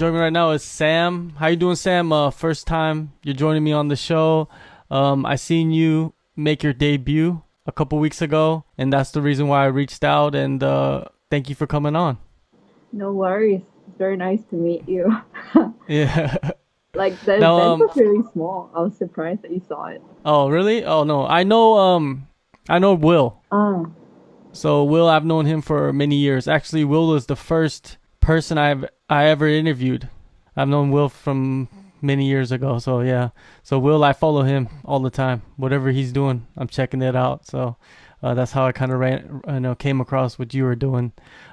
joining me right now is Sam. How you doing, Sam? First time you're joining me on the show. I seen you make your debut a couple weeks ago, and that's the reason why I reached out. And thank you for coming on. No worries. It's very nice to meet you. Yeah. Like the Now, event was really small. I was surprised that you saw it. oh really? Oh no, I know Will. Ah, So Will, I've known him for many years. Actually, Will was the first person I ever interviewed. I've known Will from many years ago. So yeah. So Will, I follow him all the time. Whatever he's doing, I'm checking it out. So that's how I kind of came across what you were doing.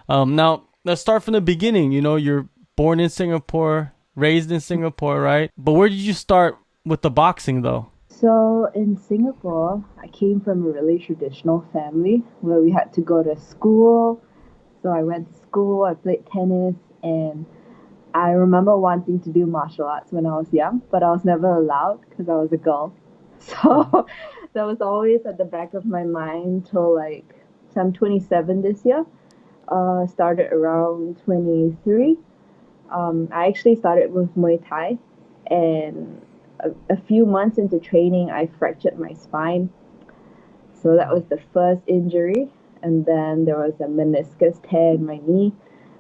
Now let's start from the beginning. You know, you're born in Singapore, raised in Singapore, right? But where did you start with the boxing though? so in Singapore, I came from a really traditional family where we had to go to school. So I went to school, I played tennis, and I remember wanting to do martial arts when I was young, but I was never allowed because I was a girl. So that was always at the back of my mind till like, so I'm 27 this year. Started around 23. I actually started with Muay Thai, and a few months into training, I fractured my spine. So that was the first injury, and then there was a meniscus tear in my knee,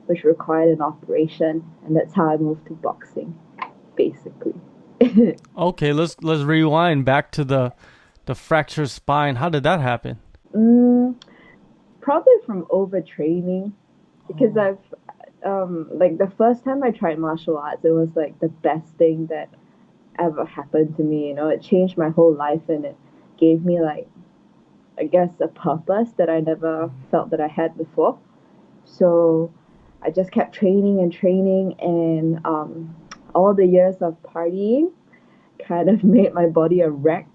which required an operation, and that's how I moved to boxing, basically. Okay, let's rewind back to the fractured spine. How did that happen? mm, Probably from overtraining, because Oh. I've like the first time I tried martial arts, it was like the best thing that ever happened to me. You know, it changed my whole life, and it gave me like, I guess, a purpose that I never felt that I had before. So I just kept training and training, and all the years of partying kind of made my body a wreck.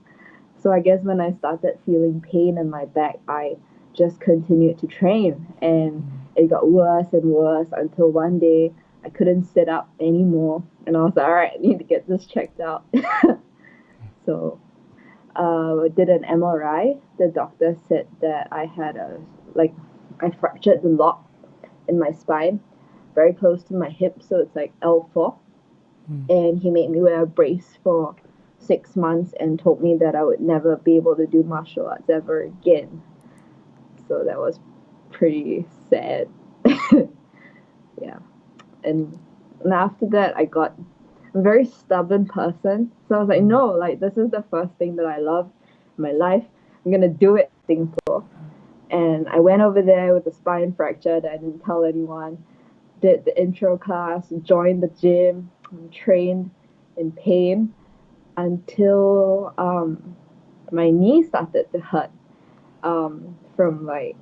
So I guess when I started feeling pain in my back, I just continued to train, and it got worse and worse until one day I couldn't sit up anymore, and I was like, all right, I need to get this checked out. So did an MRI. The doctor said that I had like I fractured the lock in my spine, very close to my hip, so it's like L4. Hmm. And he made me wear a brace for 6 months and told me that I would never be able to do martial arts ever again. So that was pretty sad. Yeah. And, and after that, I got a very stubborn person. So I was like, Hmm. no, like this is the first thing that I love in my life. I'm gonna do it in Singapore. And I went over there with a spine fracture that I didn't tell anyone. Did the intro class, joined the gym, trained in pain until my knee started to hurt from like,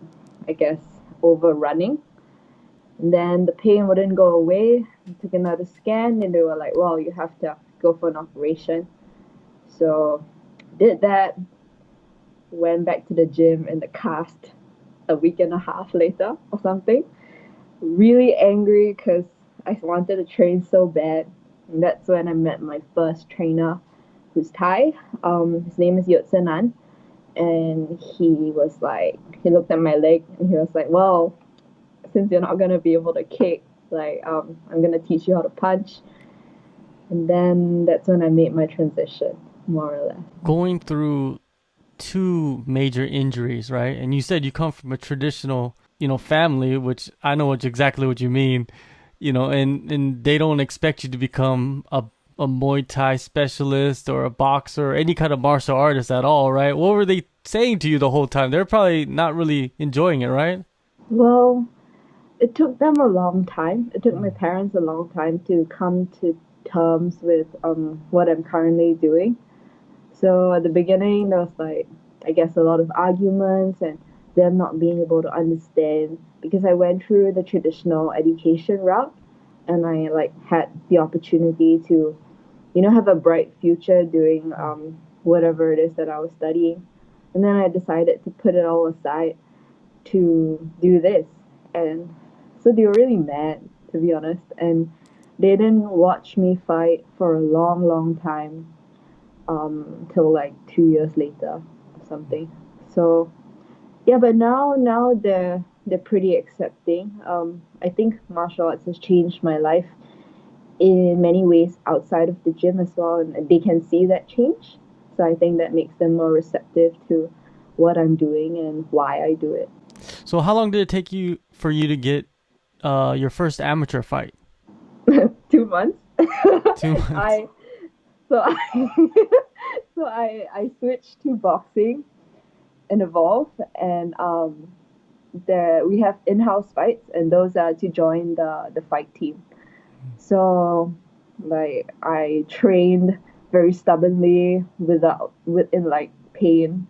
I guess, overrunning. And then the pain wouldn't go away. I took another scan and they were like, well, you have to go for an operation. So did that, went back to the gym in the cast a week and a half later or something. Really angry because I wanted to train so bad. And that's when I met my first trainer, who's Thai. His name is Yotsenan. And he was like, he looked at my leg and he was like, well, since you're not going to be able to kick, like, I'm going to teach you how to punch. And then that's when I made my transition, more or less. Going through two major injuries, right? And you said you come from a traditional, family, which I know exactly what you mean, and they don't expect you to become a Muay Thai specialist or a boxer or any kind of martial artist at all, right? What were they saying to you the whole time? They're probably not really enjoying it, right? Well, it took them a long time. It took my parents a long time to come to terms with what I'm currently doing. So at the beginning, there was like, I guess, a lot of arguments and them not being able to understand because I went through the traditional education route and I like had the opportunity to, have a bright future doing whatever it is that I was studying. And then I decided to put it all aside to do this. And so they were really mad, to be honest. And they didn't watch me fight for a long, long time till like 2 years later or something. So yeah, but now they're pretty accepting. I think martial arts has changed my life in many ways outside of the gym as well, and they can see that change. So I think that makes them more receptive to what I'm doing and why I do it. So how long did it take you for you to get your first amateur fight? 2 months. 2 months. I so I so I switched to boxing and Evolve, and there we have in-house fights, and those are to join the fight team. So like I trained very stubbornly within like pain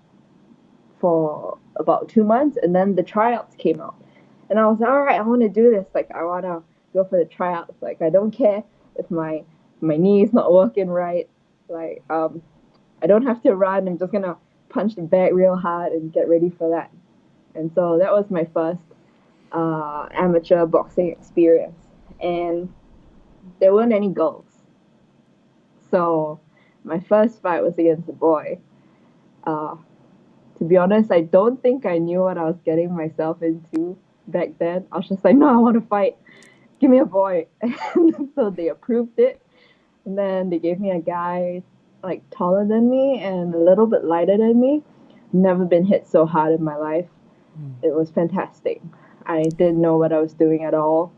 for about 2 months, and then the tryouts came out, and I was like, all right, I want to do this. Like I want to go for the tryouts. Like I don't care if my knee is not working right. Like I don't have to run. I'm just gonna punch the bag real hard and get ready for that. And so that was my first amateur boxing experience. And there weren't any girls. So my first fight was against a boy. Uh, to be honest, I don't think I knew what I was getting myself into back then. I was just like, no, I want to fight. Give me a boy. And so they approved it. And then they gave me a guy like taller than me and a little bit lighter than me. Never been hit so hard in my life. It was fantastic. I didn't know what I was doing at all.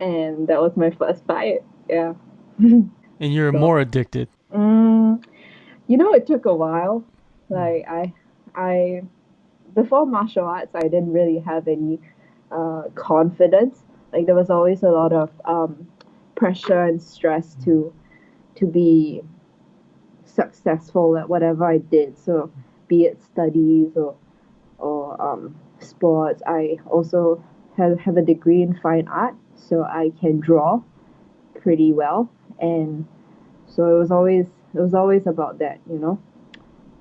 And that was my first fight. Yeah. And you're So, more addicted. mm, it took a while. Like I before martial arts, I didn't really have any confidence. Like there was always a lot of pressure and stress to be successful at whatever I did. So be it studies or sports. I also have a degree in fine art, so I can draw pretty well, and so it was always about that.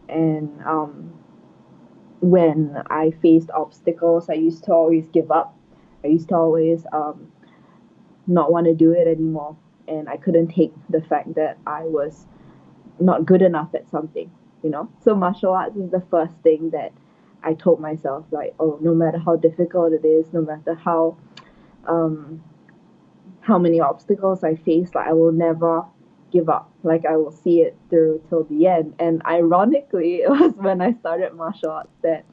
And when I faced obstacles, I used to always give up. I used to always not want to do it anymore, and I couldn't take the fact that I was not good enough at something. So martial arts is the first thing that I told myself, like, oh, no matter how difficult it is, no matter um how many obstacles I face, like I will never give up. Like I will see it through till the end. And ironically, it was when I started martial arts that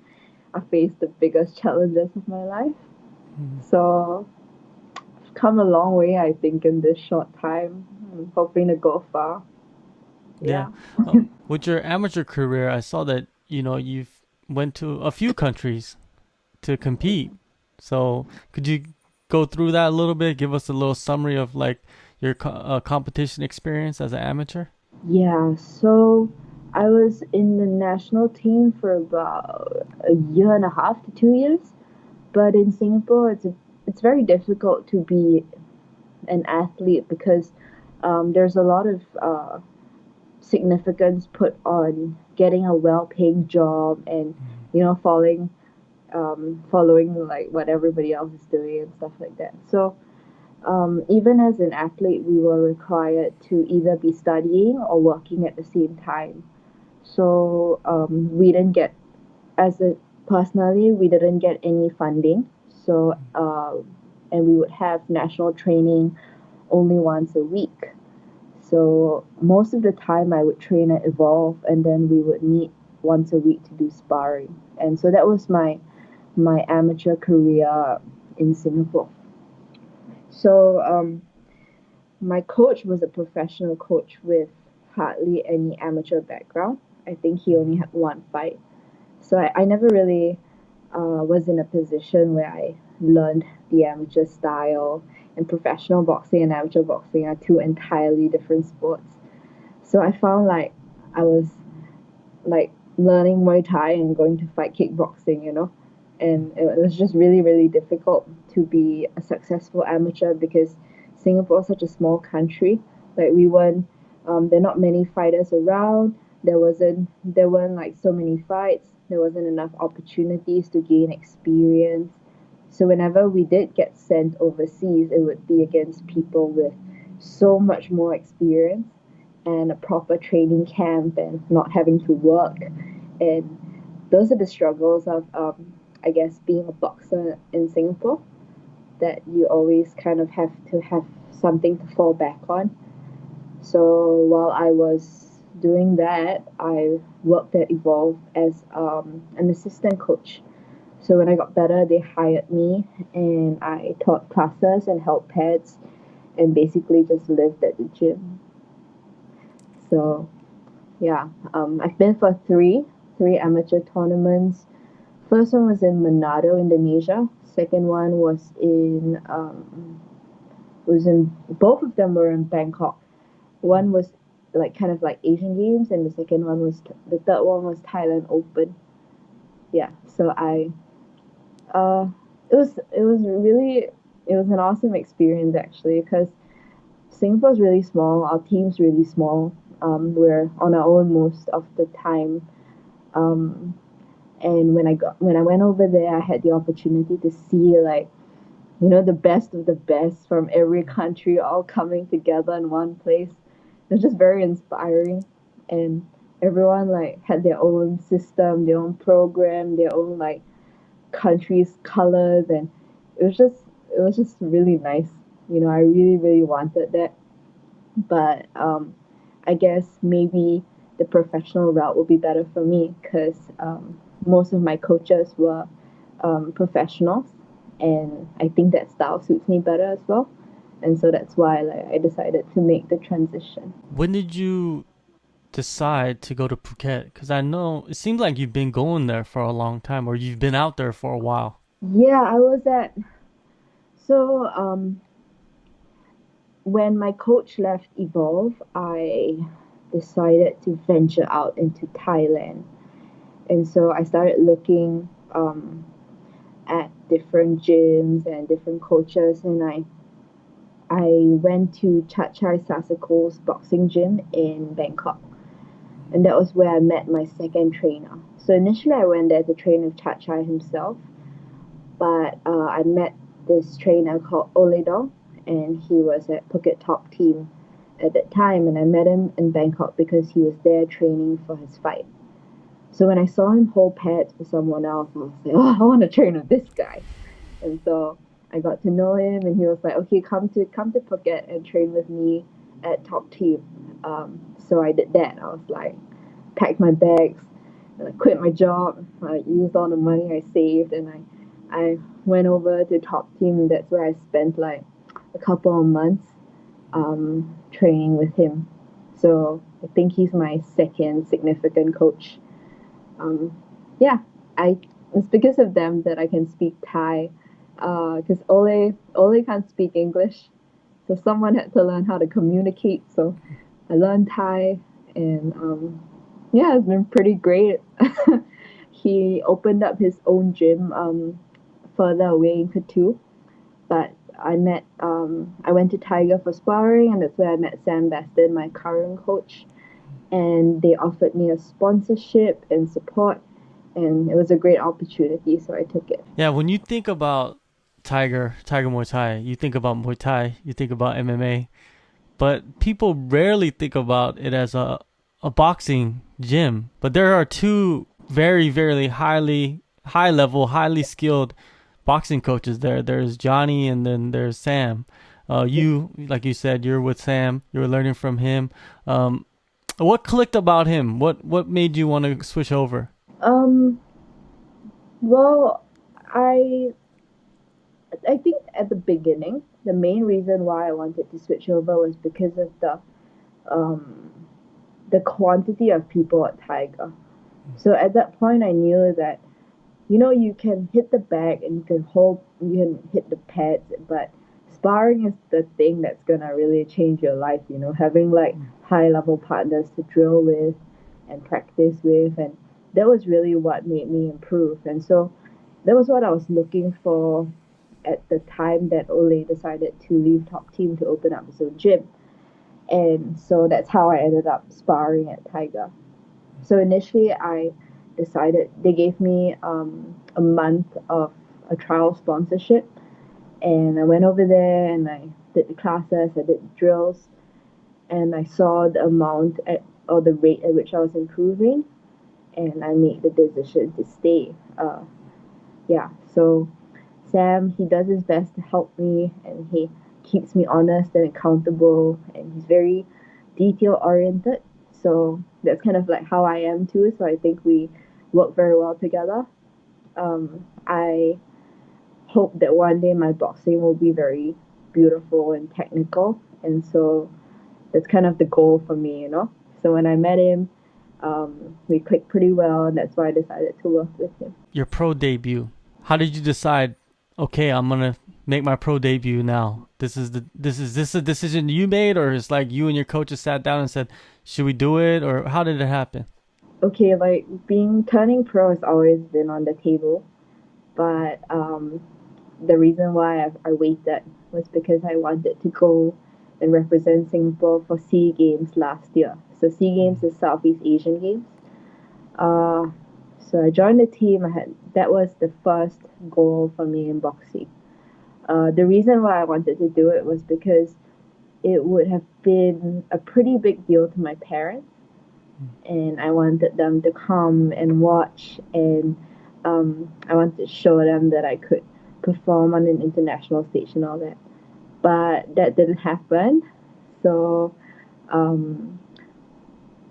I faced the biggest challenges of my life. Mhm. So I've come a long way, I think, in this short time. I'm hoping to go far. Yeah. Yeah. With your amateur career, I saw that you've went to a few countries to compete. So could you go through that a little bit? Give us a little summary of like your competition experience as an amateur. Yeah, so I was in the national team for about a year and a half to 2 years. But in Singapore, it's very difficult to be an athlete because there's a lot of significance put on getting a well-paying job and following like what everybody else is doing and stuff like that. So even as an athlete, we were required to either be studying or working at the same time. So we didn't get, as a personally, we didn't get any funding. So and we would have national training only once a week. So most of the time, I would train at Evolve, and then we would meet once a week to do sparring. And so that was my amateur career in Singapore. So my coach was a professional coach with hardly any amateur background. I think he only had one fight. So I never really was in a position where I learned the amateur style, and professional boxing and amateur boxing are two entirely different sports. So I found like I was like learning Muay Thai and going to fight kickboxing. And it was just really, really difficult to be a successful amateur because Singapore is such a small country. Like we weren't, there are not many fighters around. There weren't like so many fights. There wasn't enough opportunities to gain experience. So whenever we did get sent overseas, it would be against people with so much more experience and a proper training camp and not having to work. And those are the struggles of, I guess, being a boxer in Singapore. that you always kind of have to have something to fall back on. So while I was doing that, I worked at Evolve as an assistant coach. So when I got better, they hired me and I taught classes and held pads and basically just lived at the gym. So yeah, I've been for three amateur tournaments. First one was in Manado, Indonesia. Second one was in both of them were in Bangkok. One was like kind of like Asian Games, and the third one was Thailand Open. Yeah, so I it was an awesome experience actually because Singapore's really small, our team's really small. We're on our own most of the time. Um, and when I went over there, I had the opportunity to see like the best of the best from every country all coming together in one place. It was just very inspiring, and everyone like had their own system, their own program, their own like country's colors, and it was just really nice. I really wanted that, but I guess maybe the professional route would be better for me because most of my coaches were professionals, and I think that style suits me better as well. And so that's why like I decided to make the transition. When did you decide to go to Phuket? Because I know it seems like you've been going there for a long time, or you've been out there for a while. Yeah, I was at so when my coach left Evolve, I decided to venture out into Thailand. And so I started looking at different gyms and different coaches, and I went to Chat Chai Sasako's boxing gym in Bangkok. And that was where I met my second trainer. So initially I went there to train with Chat Chai himself, but I met this trainer called Oledong, and he was at Phuket Top Team at that time, and I met him in Bangkok because he was there training for his fight. So when I saw him hold pads for someone else, I was like, oh, I want to train with this guy. And so I got to know him, and he was like, okay, come to Phuket and train with me at Top Team. So I did that. I was like, packed my bags, and I quit my job. I used all the money I saved, and I went over to Top Team, and that's where I spent like a couple of months training with him. So I think he's my second significant coach. Yeah, I it's because of them that I can speak Thai. Because Ole can't speak English, so someone had to learn how to communicate. So I learned Thai, and yeah, it's been pretty great. He opened up his own gym further away in Katu, but I went to Tiger for sparring, and that's where I met Sam Baston, my current coach, and they offered me a sponsorship and support, and it was a great opportunity, so I took it. Yeah, when you think about Tiger Muay Thai, you think about Muay Thai, you think about MMA, but people rarely think about it as a boxing gym. But there are two very high level, highly skilled boxing coaches there. There's Johnny and then there's Sam. You, like you said, you're with Sam. You're learning from him. What clicked about him? What made you want to switch over? Um, well, I I think at the beginning, the main reason why I wanted to switch over was because of um the quantity of people at Tiger. So at that point, I knew that you can hit the bag and you can hit the pads, but sparring is the thing that's gonna really change your life. Having like high level partners to drill with and practice with, and that was really what made me improve. And so that was what I was looking for at the time that Ole decided to leave Top Team to open up his own gym. And so that's how I ended up sparring at Tiger. So initially, I decided they gave me a month of a trial sponsorship, and I went over there and I did the classes, I did the drills, and I saw the amount or the rate at which I was improving, and I made the decision to stay. Yeah, so Sam, he does his best to help me, and he keeps me honest and accountable, and he's very detail oriented. So that's kind of like how I am too. So I think we work very well together. I hope that one day my boxing will be very beautiful and technical, and so that's kind of the goal for me, you know. So when I met him, we clicked pretty well, and that's why I decided to work with him. Your pro debut. How did you decide? Okay, I'm gonna make my pro debut now. This a decision you made, or it's like you and your coaches sat down and said, should we do it, or how did it happen? Okay, like being turning pro has always been on the table, but the reason why I waited was because I wanted to go and represent Singapore for SEA Games last year. So SEA Games is Southeast Asian Games. Uh, so I joined the team. That was the first goal for me in boxing. The reason why I wanted to do it was because it would have been a pretty big deal to my parents, and I wanted them to come and watch, and I wanted to show them that I could perform on an international stage and all that. But that didn't happen, so um,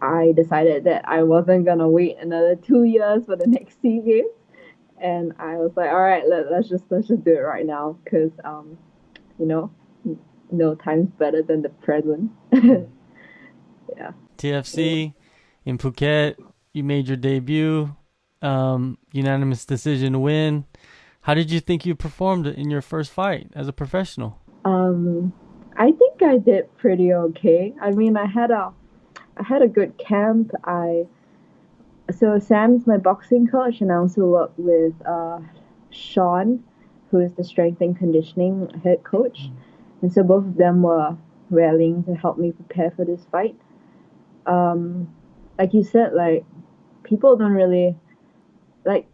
I decided that I wasn't gonna wait another 2 years for the next SEA Games, and I was like, all right, let's just do it right now, because you know, no time's better than the present. Yeah. TFC in Phuket, you made your debut. Unanimous decision win. How did you think you performed in your first fight as a professional? Um, I think I did pretty okay. I mean, I had a good camp. I So Sam's my boxing coach, and I also work with Hyon, who is the strength and conditioning head coach, and so both of them were willing to help me prepare for this fight. Um, like you said, like people don't really like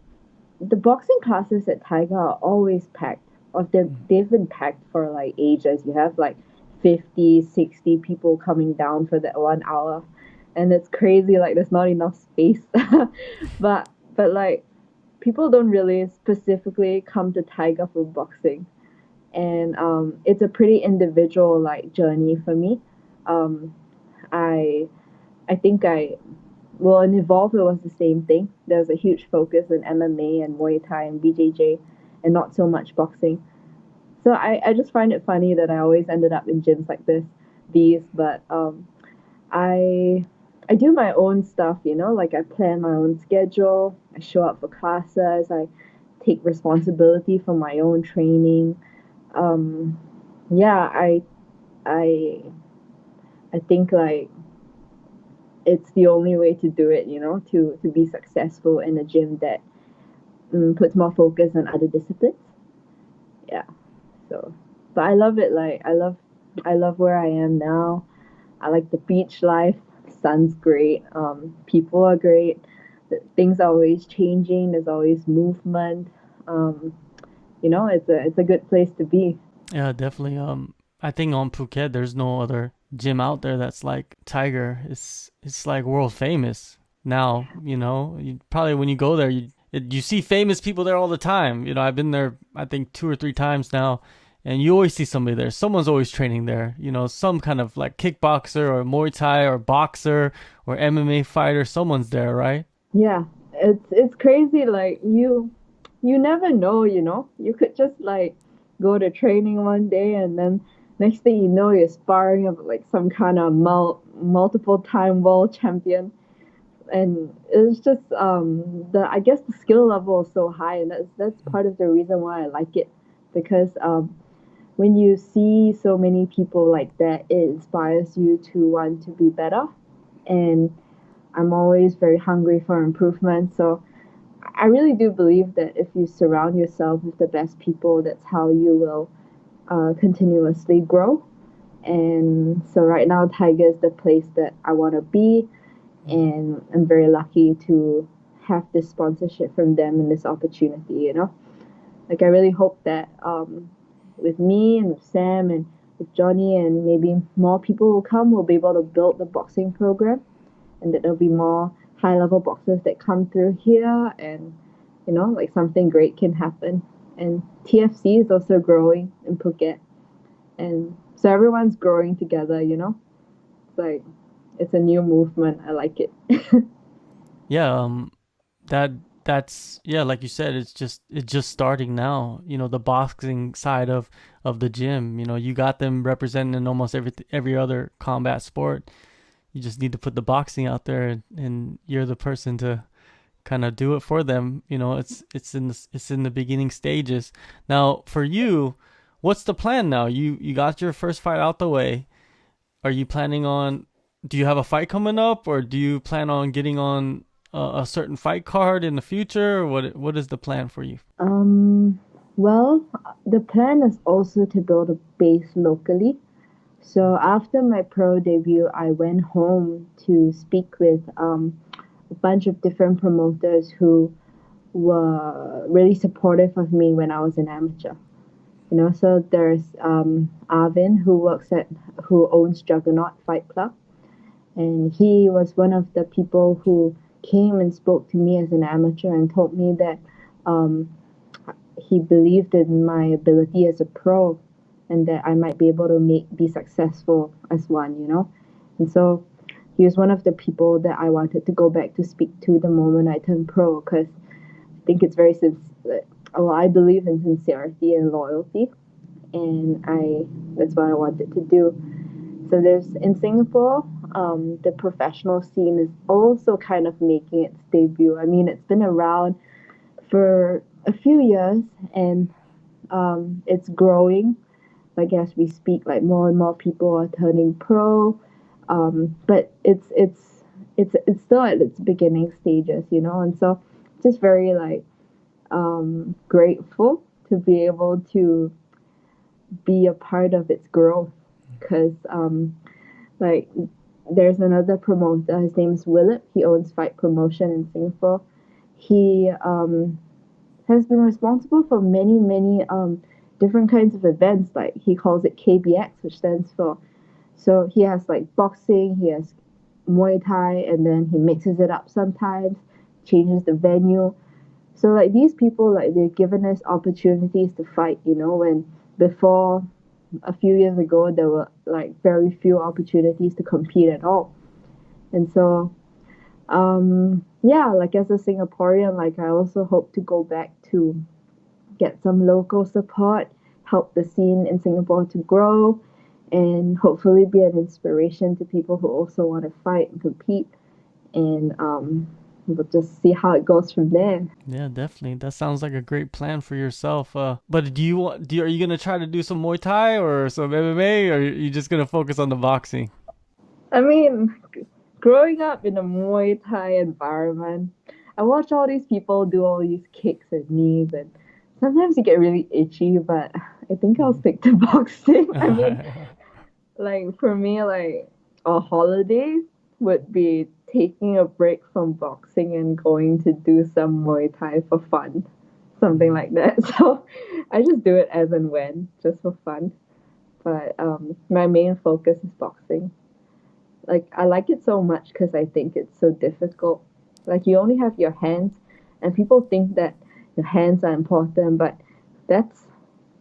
the boxing classes at Tiger are always packed. Or they've been packed for like ages. You have like 50, 60 people coming down for that 1 hour. And it's crazy, like there's not enough space. but like people don't really specifically come to Tiger for boxing. And it's a pretty individual like journey for me. Um, I I think I well, in Evolve, it was the same thing. There was a huge focus on MMA and Muay Thai and BJJ, and not so much boxing. So I just find it funny that I always ended up in gyms like but I I do my own stuff, you know, like I plan my own schedule, I show up for classes, I take responsibility for my own training. Um, yeah, I I think like it's the only way to do it, you know, to be successful in a gym that puts more focus on other disciplines. Yeah. So, but I love it. Like I love where I am now. I like the beach life. Sun's great. People are great. Things are always changing. There's always movement. Um, it's a good place to be. Yeah, definitely. I think on Phuket, there's no other gym out there that's like Tiger. It's like world famous now. You probably when you go there, you see famous people there all the time. I've been there I think 2 or 3 times now, and you always see somebody there. Someone's always training there. Some kind of like kickboxer or Muay Thai or boxer or MMA fighter. Someone's there, right? Yeah, it's crazy. Like you never know. You could just like go to training one day, and then next thing you know, you're sparring with like some kind of multiple time world champion. And it's just the I guess the skill level is so high, and that's part of the reason why I like it, because when you see so many people like that, it inspires you to want to be better. And I'm always very hungry for improvement. So I really do believe that if you surround yourself with the best people, that's how you will continuously grow. And so right now, Tiger is the place that I want to be, and I'm very lucky to have this sponsorship from them and this opportunity. Like I really hope that with me and with Sam and with Johnny and maybe more people will come, we'll be able to build the boxing program, and that there'll be more high level boxers that come through here, and like something great can happen. And TFC is also growing in Phuket. And so everyone's growing together, you know? It's like, it's a new movement. I like it. Yeah, that that's yeah, like you said, it's just starting now. You know, the boxing side of the gym. You know, you got them representing in almost every other combat sport. You just need to put the boxing out there, and you're the person to kind of do it for them. You know, it's in the beginning stages. Now, for you, what's the plan now? You got your first fight out the way. Are you planning on? Do you have a fight coming up, or do you plan on getting on a certain fight card in the future? Or what is the plan for you? Um, well, the plan is also to build a base locally. So after my pro debut, I went home to speak with a bunch of different promoters who were really supportive of me when I was an amateur. You know, so there's Arvin who owns Juggernaut Fight Club, and he was one of the people who came and spoke to me as an amateur and told me that um, he believed in my ability as a pro and that I might be able to be successful as one, you know. And so he was one of the people that I wanted to go back to speak to the moment I turned pro because I think it's very well, I believe in sincerity and loyalty, and I that's what I wanted to do. So there's in Singapore, the professional scene is also kind of making its debut. I mean, it's been around for a few years, and it's growing. Like as we speak, like more and more people are turning pro, but it's still at its beginning stages, you know. And so, just very like grateful to be able to be a part of its growth, because like there's another promoter. His name is Willip. He owns Fight Promotion in Singapore. He has been responsible for many different kinds of events. Like he calls it KBX, which stands for. So he has like boxing, he has Muay Thai, and then he mixes it up sometimes, changes the venue. So like these people, like they've given us opportunities to fight. You know, when before a few years ago there were like very few opportunities to compete at all. And so yeah, like as a Singaporean, like I also hope to go back to get some local support, help the scene in Singapore to grow, and hopefully be an inspiration to people who also want to fight and compete. And we'll just see how it goes from there. Yeah, definitely. That sounds like a great plan for yourself. But are you gonna try to do some Muay Thai or some MMA, or are you just gonna focus on the boxing? I mean, growing up in a Muay Thai environment, I watch all these people do all these kicks and knees, and sometimes you get really itchy, but I think I'll stick to boxing. I mean, like for me, like a holiday would be taking a break from boxing and going to do some Muay Thai for fun, something like that. So I just do it as and when, just for fun. But my main focus is boxing. Like I like it so much because I think it's so difficult. Like you only have your hands, and people think that your hands are important, but that's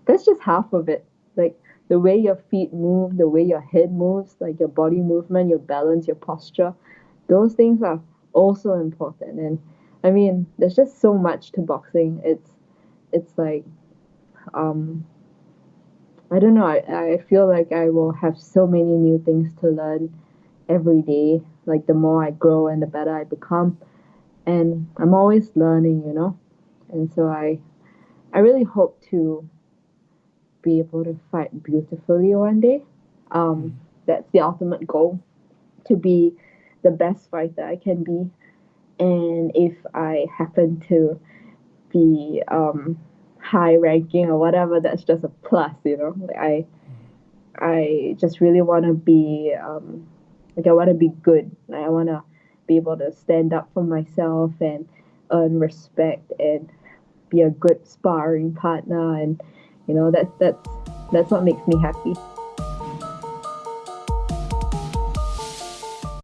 that's just half of it. Like the way your feet move, the way your head moves, like your body movement, your balance, your posture, those things are also important. And I mean, there's just so much to boxing. It's like um I don't know. I feel like I will have so many new things to learn every day. Like the more I grow and the better I become, and I'm always learning, you know. And so I really hope to be able to fight beautifully one day. That's the ultimate goal, to be the best fighter I can be. And if I happen to be high ranking or whatever, that's just a plus, you know. Like I just really want to be like I want to be good. Like I want to be able to stand up for myself and earn respect and be a good sparring partner, and you know that's what makes me happy.